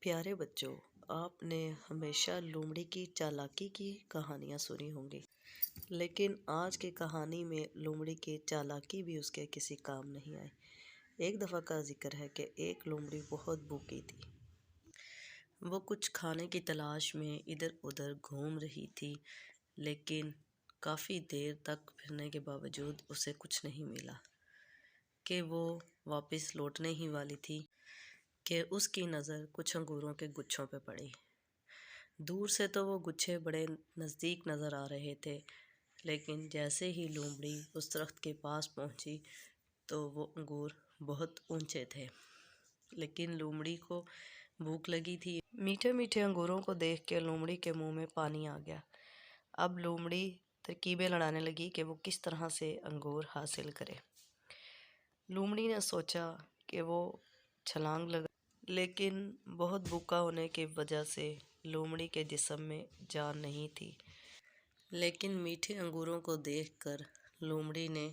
پیارے بچوں، آپ نے ہمیشہ لومڑی کی چالاکی کی کہانیاں سنی ہوں گی، لیکن آج کی کہانی میں لومڑی کی چالاکی بھی اس کے کسی کام نہیں آئی۔ ایک دفعہ کا ذکر ہے کہ ایک لومڑی بہت بھوکی تھی۔ وہ کچھ کھانے کی تلاش میں ادھر ادھر گھوم رہی تھی، لیکن کافی دیر تک پھرنے کے باوجود اسے کچھ نہیں ملا کہ وہ واپس لوٹنے ہی والی تھی کہ اس کی نظر کچھ انگوروں کے گچھوں پہ پڑی۔ دور سے تو وہ گچھے بڑے نزدیک نظر آ رہے تھے، لیکن جیسے ہی لومڑی اس درخت کے پاس پہنچی تو وہ انگور بہت اونچے تھے، لیکن لومڑی کو بھوک لگی تھی۔ میٹھے میٹھے انگوروں کو دیکھ کے لومڑی کے منہ میں پانی آ گیا۔ اب لومڑی ترکیبیں لڑانے لگی کہ وہ کس طرح سے انگور حاصل کرے۔ لومڑی نے سوچا کہ وہ چھلانگ لگا، لیکن بہت بھوکا ہونے کی وجہ سے لومڑی کے جسم میں جان نہیں تھی۔ لیکن میٹھے انگوروں کو دیکھ کر لومڑی نے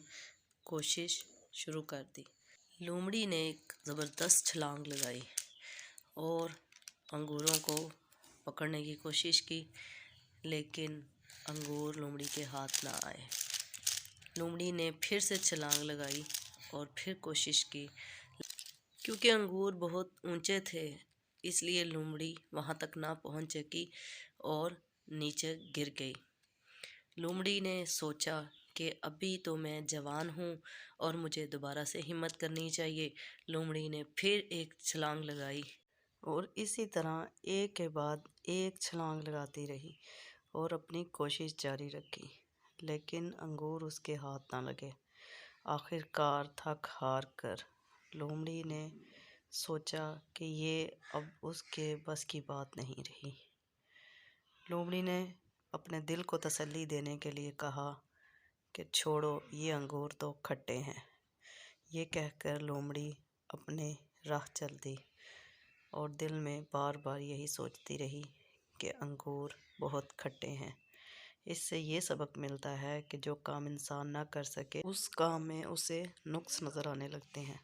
کوشش شروع کر دی۔ لومڑی نے ایک زبردست چھلانگ لگائی اور انگوروں کو پکڑنے کی کوشش کی، لیکن انگور لومڑی کے ہاتھ نہ آئے۔ لومڑی نے پھر سے چھلانگ لگائی اور پھر کوشش کی، کیونکہ انگور بہت اونچے تھے اس لیے لومڑی وہاں تک نہ پہنچ سکی اور نیچے گر گئی۔ لومڑی نے سوچا کہ ابھی تو میں جوان ہوں اور مجھے دوبارہ سے ہمت کرنی چاہیے۔ لومڑی نے پھر ایک چھلانگ لگائی اور اسی طرح ایک کے بعد ایک چھلانگ لگاتی رہی اور اپنی کوشش جاری رکھی، لیکن انگور اس کے ہاتھ نہ لگے۔ آخر کار تھک ہار کر لومڑی نے سوچا کہ یہ اب اس کے بس کی بات نہیں رہی۔ لومڑی نے اپنے دل کو تسلی دینے کے لیے کہا کہ چھوڑو، یہ انگور تو کھٹے ہیں۔ یہ کہہ کر لومڑی اپنے راہ چل دی اور دل میں بار بار یہی سوچتی رہی کہ انگور بہت کھٹے ہیں۔ اس سے یہ سبق ملتا ہے کہ جو کام انسان نہ کر سکے اس کام میں اسے نقص نظر آنے لگتے ہیں۔